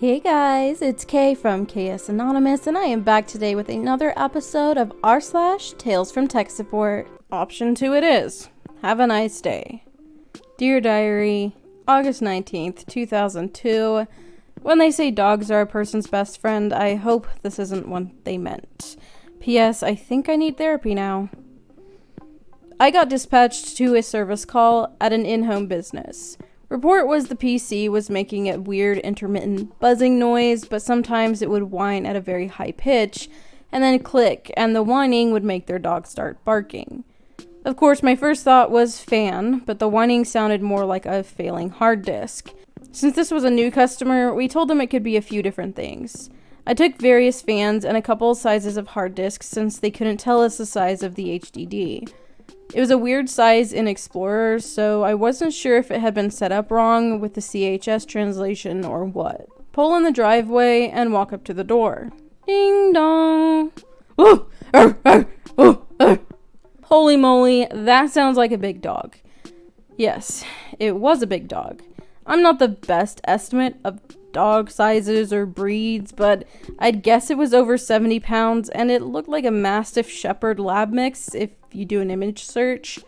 Hey guys, it's Kay from KS Anonymous, and I am back today with another episode of r/Tales from Tech Support. Option 2 it is. Have a nice day. Dear Diary, August 19th, 2002. When they say dogs are a person's best friend, I hope this isn't what they meant. P.S. I think I need therapy now. I got dispatched to a service call at an in-home business. Report was the PC was making a weird intermittent buzzing noise, but sometimes it would whine at a very high pitch, and then click, and the whining would make their dog start barking. Of course, my first thought was fan, but the whining sounded more like a failing hard disk. Since this was a new customer, we told them it could be a few different things. I took various fans and a couple sizes of hard disks since they couldn't tell us the size of the HDD. It was a weird size in Explorer, so I wasn't sure if it had been set up wrong with the CHS translation or what. Pull in the driveway and walk up to the door. Ding dong. Ooh, Holy moly, that sounds like a big dog. Yes, it was a big dog. I'm not the best estimate of dog sizes or breeds, but I'd guess it was over 70 pounds, and it looked like a Mastiff Shepherd lab mix if you do an image search.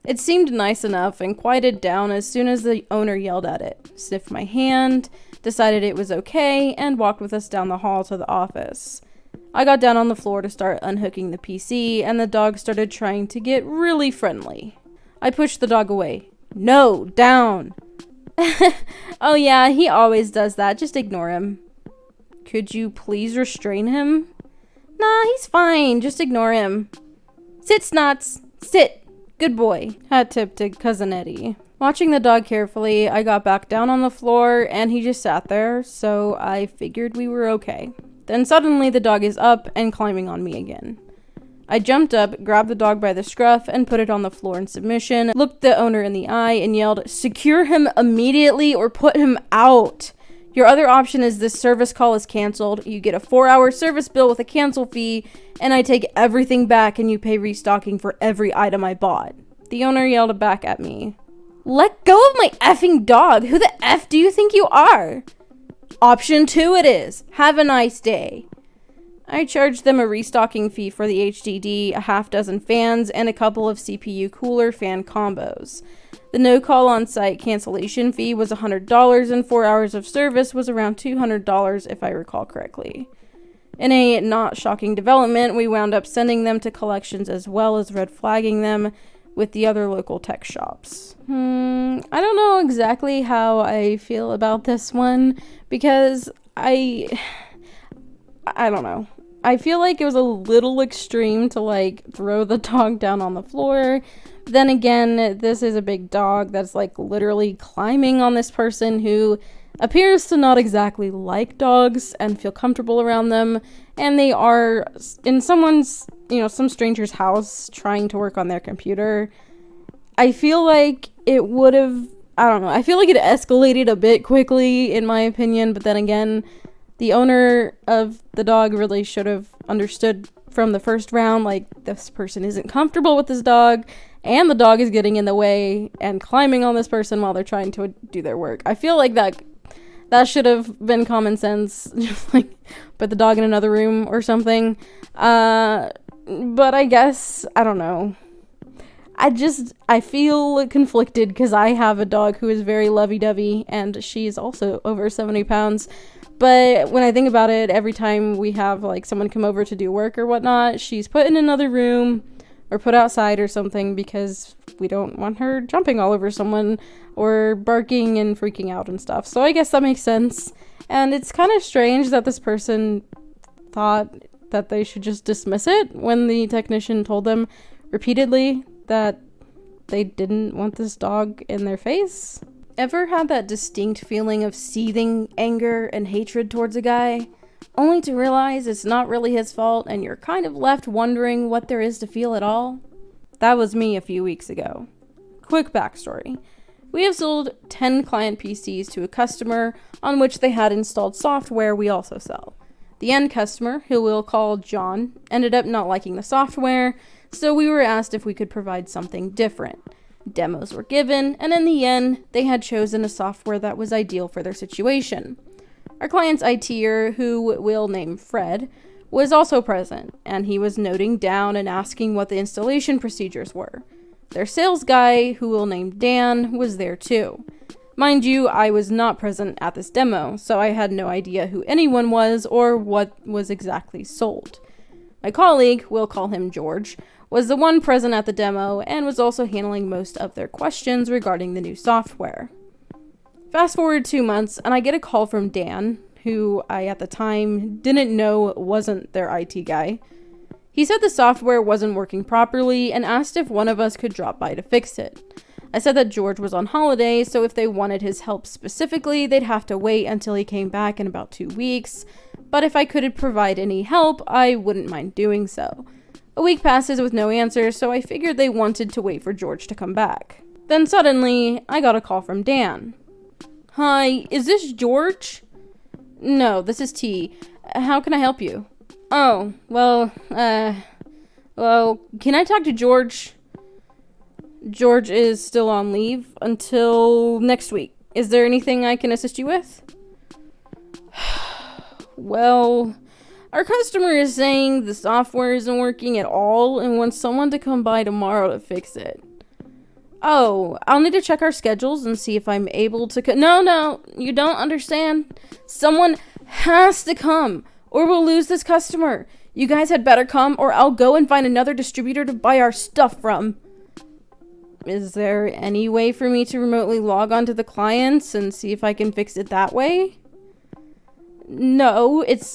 It seemed nice enough and quieted down as soon as the owner yelled at it, sniffed my hand, decided it was okay, and walked with us down the hall to the office. I got down on the floor to start unhooking the PC, and the dog started trying to get really friendly. I pushed the dog away. No, down! Oh yeah, he always does that. Just ignore him. Could you please restrain him? Nah, he's fine. Just ignore him. Sit, Snots. Sit. Good boy. Hat tip to Cousin Eddie. Watching the dog carefully, I got back down on the floor and he just sat there, so I figured we were okay. Then suddenly the dog is up and climbing on me again. I jumped up, grabbed the dog by the scruff, and put it on the floor in submission, looked the owner in the eye, and yelled, "Secure him immediately or put him out! Your other option is this service call is canceled, you get a 4-hour service bill with a cancel fee, and I take everything back and you pay restocking for every item I bought." The owner yelled back at me, "Let go of my effing dog! Who the F do you think you are?" Option 2 it is. Have a nice day. I charged them a restocking fee for the HDD, a half dozen fans, and a couple of CPU cooler fan combos. The no-call on-site cancellation fee was $100, and 4 hours of service was around $200 if I recall correctly. In a not shocking development, we wound up sending them to collections as well as red flagging them with the other local tech shops. I don't know exactly how I feel about this one, because I don't know. I feel like it was a little extreme to, throw the dog down on the floor. But then again, this is a big dog that's, literally climbing on this person who appears to not exactly like dogs and feel comfortable around them. And they are in someone's, some stranger's house trying to work on their computer. I feel like it would have, I feel like it escalated a bit quickly, in my opinion. But then again, the owner of the dog really should have understood from the first round, this person isn't comfortable with this dog, and the dog is getting in the way and climbing on this person while they're trying to do their work. I feel like that should have been common sense, just put the dog in another room or something. But I guess, I don't know. I feel conflicted because I have a dog who is very lovey-dovey, and she's also over 70 pounds. But when I think about it, every time we have, someone come over to do work or whatnot, she's put in another room or put outside or something because we don't want her jumping all over someone or barking and freaking out and stuff. So I guess that makes sense. And it's kind of strange that this person thought that they should just dismiss it when the technician told them repeatedly that they didn't want this dog in their face. Ever had that distinct feeling of seething anger and hatred towards a guy, only to realize it's not really his fault and you're kind of left wondering what there is to feel at all? That was me a few weeks ago. Quick backstory. We have sold 10 client PCs to a customer on which they had installed software we also sell. The end customer, who we'll call John, ended up not liking the software, so we were asked if we could provide something different. Demos were given, and in the end, they had chosen a software that was ideal for their situation. Our client's ITer, who we'll name Fred, was also present, and he was noting down and asking what the installation procedures were. Their sales guy, who we'll name Dan, was there too. Mind you, I was not present at this demo, so I had no idea who anyone was or what was exactly sold. My colleague, we'll call him George, was the one present at the demo and was also handling most of their questions regarding the new software. Fast forward 2 months, and I get a call from Dan, who I at the time didn't know wasn't their IT guy. He said the software wasn't working properly and asked if one of us could drop by to fix it. I said that George was on holiday, so if they wanted his help specifically, they'd have to wait until he came back in about 2 weeks, but if I could provide any help, I wouldn't mind doing so. A week passes with no answer, so I figured they wanted to wait for George to come back. Then suddenly, I got a call from Dan. "Hi, is this George?" "No, this is T. How can I help you?" "Oh, well, can I talk to George?" "George is still on leave until next week. Is there anything I can assist you with?" "Well, our customer is saying the software isn't working at all and wants someone to come by tomorrow to fix it." "Oh, I'll need to check our schedules and see if I'm able to No, you don't understand. Someone has to come, or we'll lose this customer. You guys had better come, or I'll go and find another distributor to buy our stuff from." "Is there any way for me to remotely log on to the clients and see if I can fix it that way?" "No, it's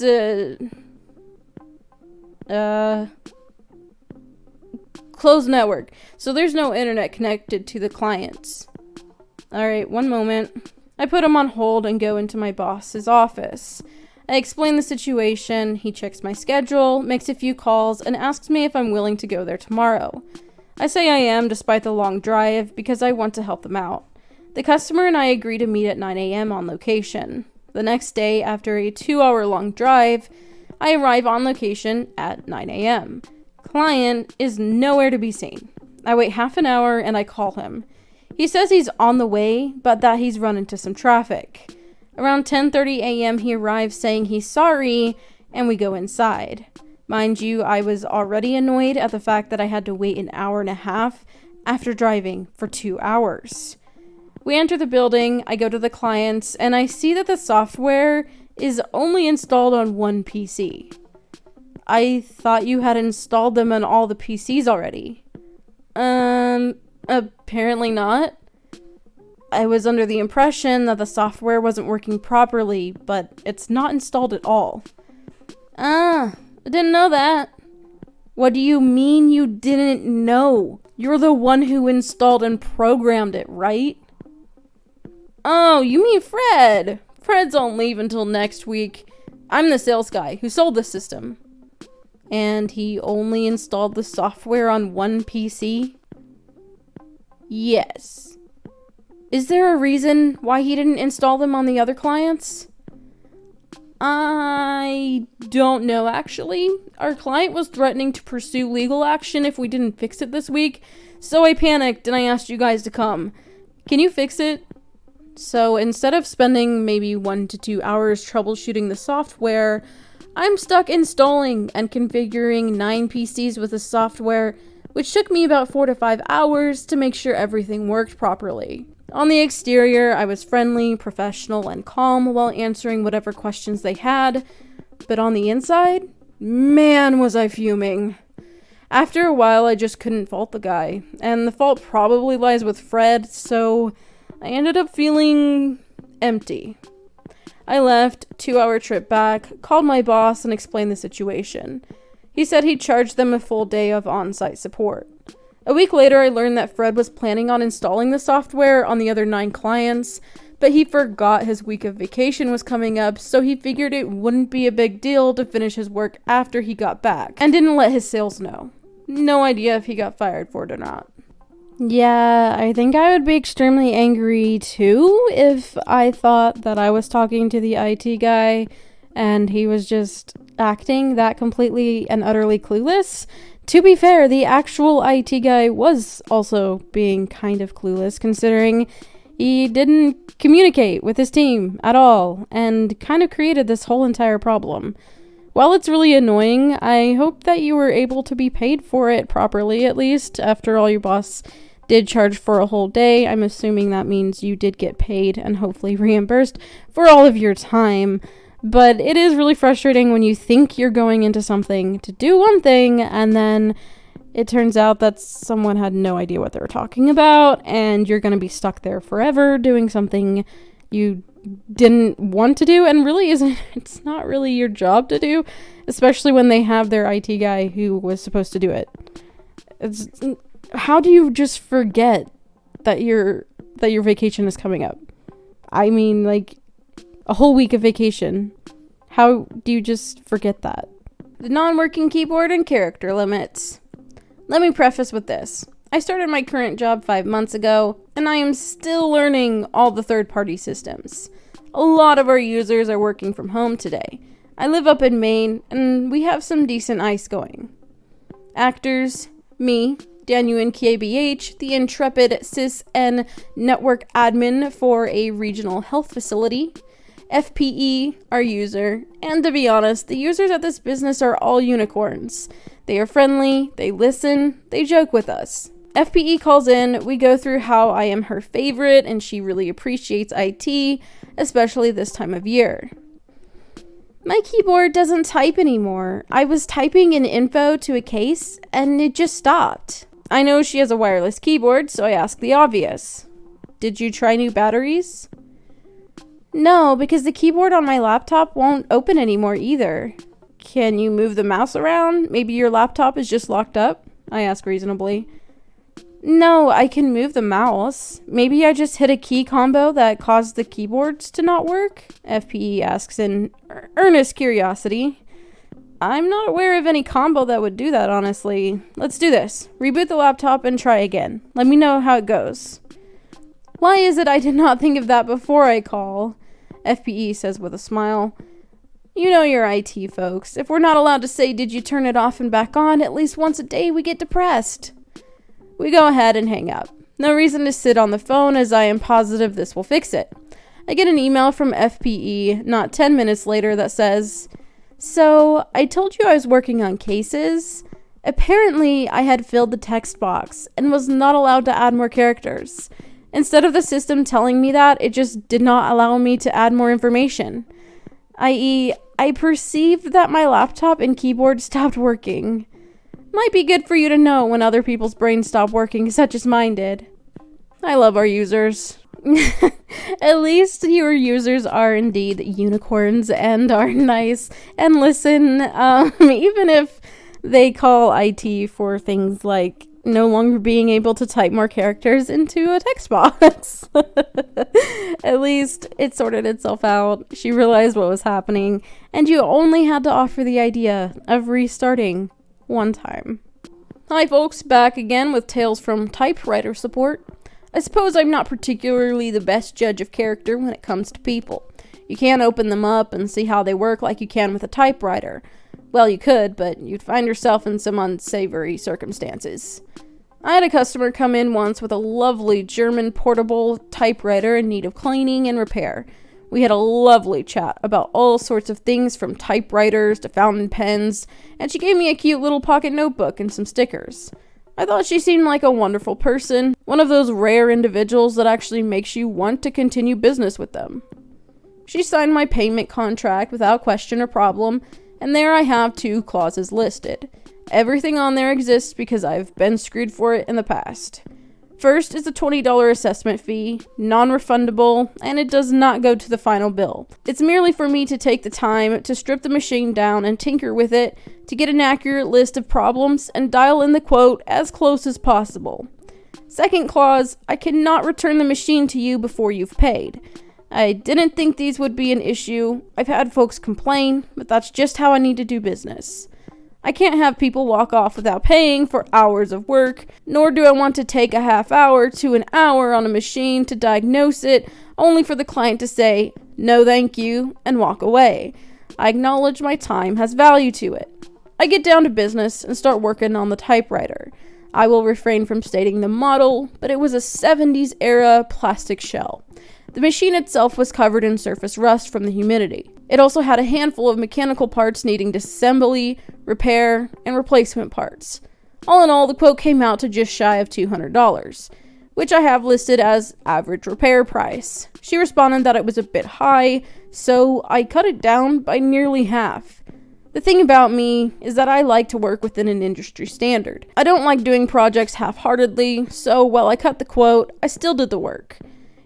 closed network, so there's no internet connected to the clients." "Alright, one moment." I put him on hold and go into my boss's office. I explain the situation. He checks my schedule, makes a few calls, and asks me if I'm willing to go there tomorrow. I say I am, despite the long drive, because I want to help them out. The customer and I agree to meet at 9 a.m. on location. The next day, after a 2-hour-long drive, I arrive on location at 9 a.m. Client is nowhere to be seen. I wait half an hour and I call him. He says he's on the way, but that he's run into some traffic. Around 10:30 a.m. he arrives saying he's sorry, and we go inside. Mind you, I was already annoyed at the fact that I had to wait an hour and a half after driving for 2 hours. We enter the building, I go to the clients, and I see that the software is only installed on one PC. I thought you had installed them on all the PCs already. Apparently not. I was under the impression that the software wasn't working properly, but it's not installed at all. I didn't know that. What do you mean you didn't know? You're the one who installed and programmed it, right? Oh, you mean Fred. Fred's on leave until next week. I'm the sales guy who sold the system. And he only installed the software on one PC? Yes. Is there a reason why he didn't install them on the other clients? I don't know, actually. Our client was threatening to pursue legal action if we didn't fix it this week, so I panicked and I asked you guys to come. Can you fix it? So instead of spending maybe 1 to 2 hours troubleshooting the software, I'm stuck installing and configuring 9 PCs with the software, which took me about 4 to 5 hours to make sure everything worked properly. On the exterior, I was friendly, professional, and calm while answering whatever questions they had, but on the inside, man, was I fuming. After a while, I just couldn't fault the guy, and the fault probably lies with Fred, so I ended up feeling empty. I left, 2-hour trip back, called my boss, and explained the situation. He said he'd charge them a full day of on-site support. A week later, I learned that Fred was planning on installing the software on the other 9 clients, but he forgot his week of vacation was coming up, so he figured it wouldn't be a big deal to finish his work after he got back, and didn't let his sales know. No idea if he got fired for it or not. Yeah, I think I would be extremely angry too if I thought that I was talking to the IT guy and he was just acting that completely and utterly clueless. To be fair, the actual IT guy was also being kind of clueless, considering He didn't communicate with his team at all and kind of created this whole entire problem. While it's really annoying, I hope that you were able to be paid for it properly, at least. After all, your boss did charge for a whole day. I'm assuming that means you did get paid and hopefully reimbursed for all of your time. But it is really frustrating when you think you're going into something to do one thing and then it turns out that someone had no idea what they were talking about and you're going to be stuck there forever doing something you didn't want to do and really isn't. It's not really your job to do, especially when they have their IT guy who was supposed to do it. How do you just forget that your vacation is coming up? I mean, like, a whole week of vacation. How do you just forget that? The non-working keyboard and character limits. Let me preface with this. I started my current job 5 months ago, and I am still learning all the third-party systems. A lot of our users are working from home today. I live up in Maine, and we have some decent ice going. Actors, me, Danuan KBH, the intrepid CysN network admin for a regional health facility, FPE, our user, and to be honest, the users at this business are all unicorns. They are friendly, they listen, they joke with us. FPE calls in, we go through how I am her favorite and she really appreciates IT, especially this time of year. My keyboard doesn't type anymore. I was typing in info to a case and it just stopped. I know she has a wireless keyboard, so I ask the obvious. Did you try new batteries? No, because the keyboard on my laptop won't open anymore either. Can you move the mouse around? Maybe your laptop is just locked up? I ask reasonably. No, I can move the mouse. Maybe I just hit a key combo that caused the keyboards to not work? FPE asks in earnest curiosity. I'm not aware of any combo that would do that, honestly. Let's do this. Reboot the laptop and try again. Let me know how it goes. Why is it I did not think of that before I call? FPE says with a smile. You know your IT folks. If we're not allowed to say, did you turn it off and back on, at least once a day we get depressed. We go ahead and hang up. No reason to sit on the phone as I am positive this will fix it. I get an email from FPE not 10 minutes later that says, so I told you I was working on cases. Apparently I had filled the text box and was not allowed to add more characters. Instead of the system telling me that, it just did not allow me to add more information. I.e., I perceived that my laptop and keyboard stopped working. Might be good for you to know when other people's brains stop working, such as mine did. I love our users. At least your users are indeed unicorns and are nice and listen, even if they call IT for things like no longer being able to type more characters into a text box. At least it sorted itself out. She realized what was happening, and you only had to offer the idea of restarting one time. Hi folks, back again with Tales from Typewriter Support. I suppose I'm not particularly the best judge of character when it comes to people. You can't open them up and see how they work like you can with a typewriter. Well, you could, but you'd find yourself in some unsavory circumstances. I had a customer come in once with a lovely German portable typewriter in need of cleaning and repair. We had a lovely chat about all sorts of things from typewriters to fountain pens, and she gave me a cute little pocket notebook and some stickers. I thought she seemed like a wonderful person, one of those rare individuals that actually makes you want to continue business with them. She signed my payment contract without question or problem, and there I have 2 clauses listed. Everything on there exists because I've been screwed for it in the past. First is a $20 assessment fee, non-refundable, and it does not go to the final bill. It's merely for me to take the time to strip the machine down and tinker with it to get an accurate list of problems and dial in the quote as close as possible. Second clause, I cannot return the machine to you before you've paid. I didn't think these would be an issue. I've had folks complain, but that's just how I need to do business. I can't have people walk off without paying for hours of work, nor do I want to take a half hour to an hour on a machine to diagnose it, only for the client to say, no thank you, and walk away. I acknowledge my time has value to it. I get down to business and start working on the typewriter. I will refrain from stating the model, but it was a 70s era plastic shell. The machine itself was covered in surface rust from the humidity. It also had a handful of mechanical parts needing disassembly, repair, and replacement parts. All in all, the quote came out to just shy of $200, which I have listed as average repair price. She responded that it was a bit high, so I cut it down by nearly half. The thing about me is that I like to work within an industry standard. I don't like doing projects half-heartedly, so while I cut the quote, I still did the work.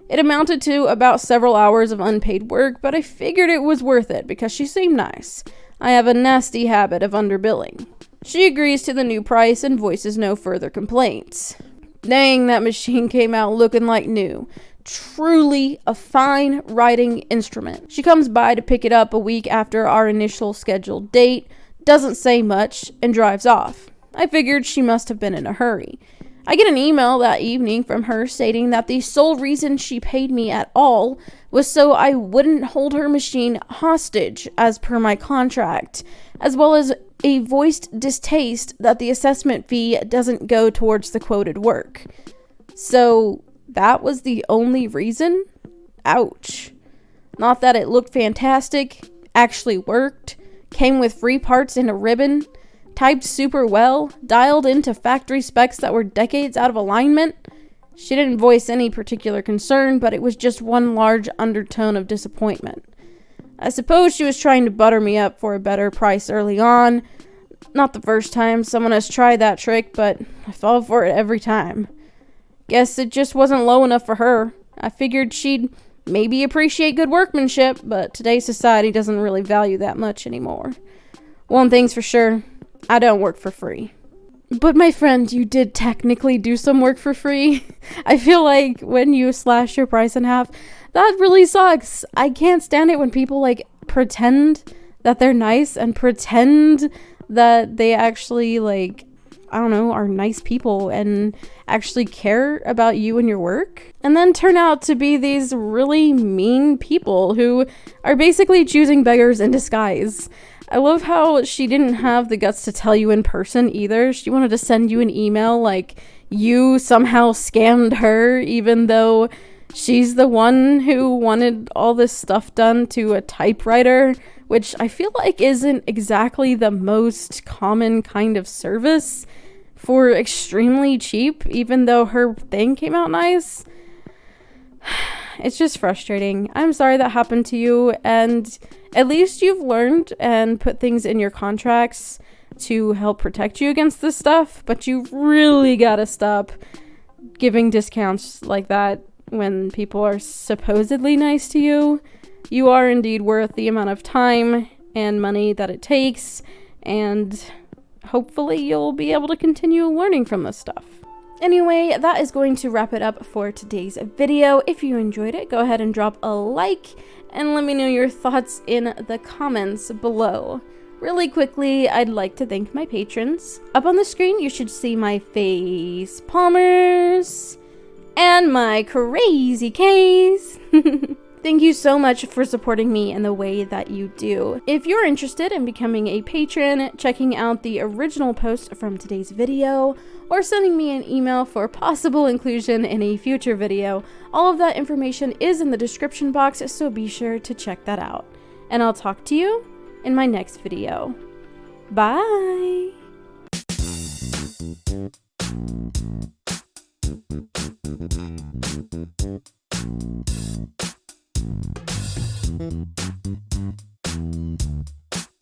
It amounted to about several hours of unpaid work, but I figured it was worth it because she seemed nice. I have a nasty habit of underbilling. She agrees to the new price and voices no further complaints. Dang, that machine came out looking like new. Truly a fine writing instrument. She comes by to pick it up a week after our initial scheduled date, doesn't say much, and drives off. I figured she must have been in a hurry. I get an email that evening from her stating that the sole reason she paid me at all was so I wouldn't hold her machine hostage as per my contract, as well as a voiced distaste that the assessment fee doesn't go towards the quoted work. So that was the only reason? Ouch. Not that it looked fantastic, actually worked, came with free parts and a ribbon, typed super well, dialed into factory specs that were decades out of alignment. She didn't voice any particular concern, but it was just one large undertone of disappointment. I suppose she was trying to butter me up for a better price early on. Not the first time someone has tried that trick, but I fall for it every time. Guess it just wasn't low enough for her. I figured she'd maybe appreciate good workmanship, but today's society doesn't really value that much anymore. One thing's for sure, I don't work for free. But my friend, you did technically do some work for free. I feel like when you slash your price in half, that really sucks. I can't stand it when people pretend that they're nice and pretend that they actually are nice people and actually care about you and your work, and then turn out to be these really mean people who are basically choosing beggars in disguise. I love how she didn't have the guts to tell you in person either. She wanted to send you an email like you somehow scammed her, even though she's the one who wanted all this stuff done to a typewriter, which I feel like isn't exactly the most common kind of service for extremely cheap, even though her thing came out nice. It's just frustrating. I'm sorry that happened to you, and at least you've learned and put things in your contracts to help protect you against this stuff, but you really gotta stop giving discounts like that when people are supposedly nice to you. You are indeed worth the amount of time and money that it takes, and hopefully you'll be able to continue learning from this stuff. Anyway, that is going to wrap it up for today's video. If you enjoyed it, go ahead and drop a like and let me know your thoughts in the comments below. Really quickly, I'd like to thank my patrons. Up on the screen, you should see my face palmers and my crazy case. Thank you so much for supporting me in the way that you do. If you're interested in becoming a patron, checking out the original post from today's video, or sending me an email for possible inclusion in a future video, all of that information is in the description box, so be sure to check that out. And I'll talk to you in my next video. Bye! Thank you.